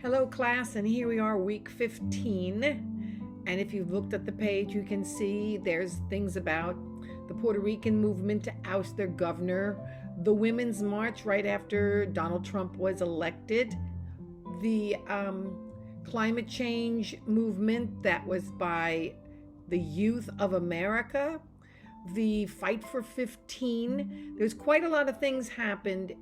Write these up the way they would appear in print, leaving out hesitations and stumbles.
Hello, class, and here we are, week 15. And if you've looked at the page, you can see there's things about the Puerto Rican movement to oust their governor, the Women's March right after Donald Trump was elected, the climate change movement that was by the youth of America, the Fight for 15. There's quite a lot of things happened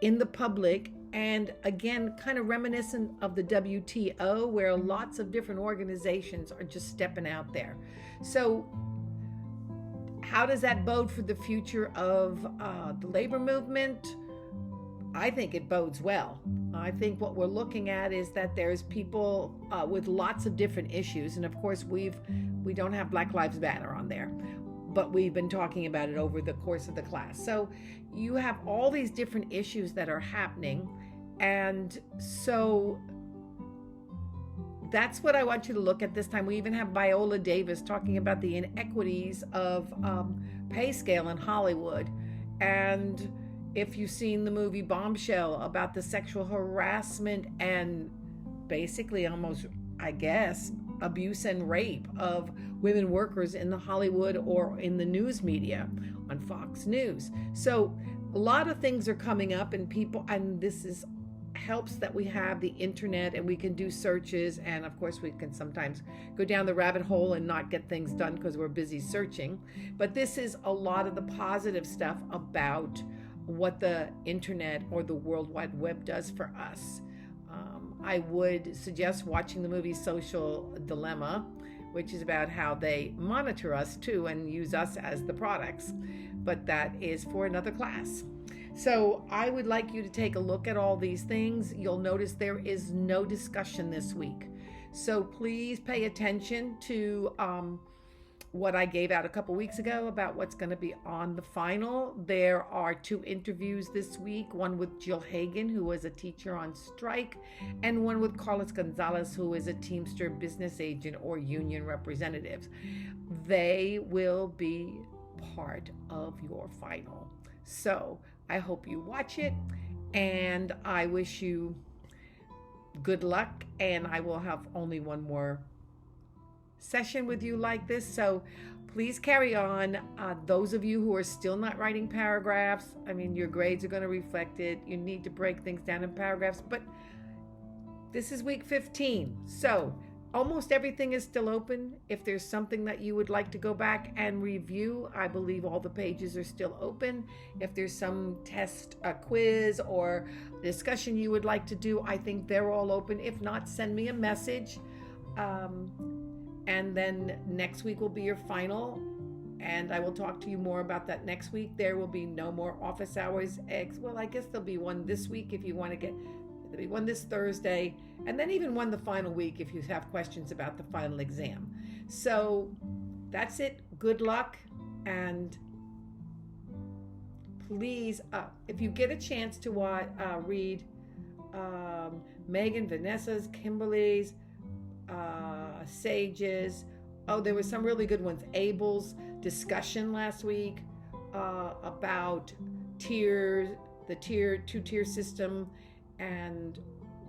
in the public, and again, kind of reminiscent of the WTO, where lots of different organizations are just stepping out there. So how does that bode for the future of the labor movement? I think it bodes well. I think what we're looking at is that there's people with lots of different issues, and of course we don't have Black Lives Matter on there, but we've been talking about it over the course of the class. So you have all these different issues that are happening, and so that's what I want you to look at this time. We even have Viola Davis talking about the inequities of pay scale in Hollywood. And if you've seen the movie Bombshell about the sexual harassment and basically almost, I guess, abuse and rape of women workers in the Hollywood or in the news media on Fox News. So a lot of things are coming up, and this helps that we have the internet and we can do searches, and of course we can sometimes go down the rabbit hole and not get things done because we're busy searching. But this is a lot of the positive stuff about what the internet or the World Wide Web does for us. I would suggest watching the movie Social Dilemma, which is about how they monitor us too and use us as the products, but that is for another class. So I would like you to take a look at all these things. You'll notice there is no discussion this week. So please pay attention to what I gave out a couple weeks ago about what's going to be on the final. There are 2 interviews this week, one with Jill Hagan, who was a teacher on strike, and one with Carlos Gonzalez, who is a Teamster business agent or union representative. They will be part of your final. So I hope you watch it, and I wish you good luck, and I will have only one more session with you like this, so please carry on. Those of you who are still not writing paragraphs, I mean, your grades are going to reflect it. You need to break things down in paragraphs, but this is week 15, so almost everything is still open. If there's something that you would like to go back and review, I believe all the pages are still open. If there's some test, a quiz, or discussion you would like to do, I think they're all open. If not, send me a message. And then next week will be your final, and I will talk to you more about that next week. There will be no more office hours. Well, I guess there'll be one this week if you want to there'll be one this Thursday, and then even one the final week if you have questions about the final exam. So that's it. Good luck, and please, if you get a chance to read Megan, Vanessa's, Kimberly's, Sage's, there were some really good ones. Abel's discussion last week about tiers, the two-tier system, and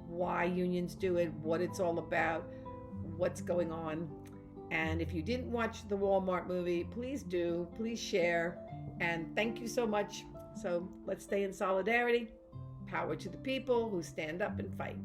why unions do it, what it's all about, what's going on. And if you didn't watch the Walmart movie, please do, please share, and thank you so much. So let's stay in solidarity. Power to the people who stand up and fight.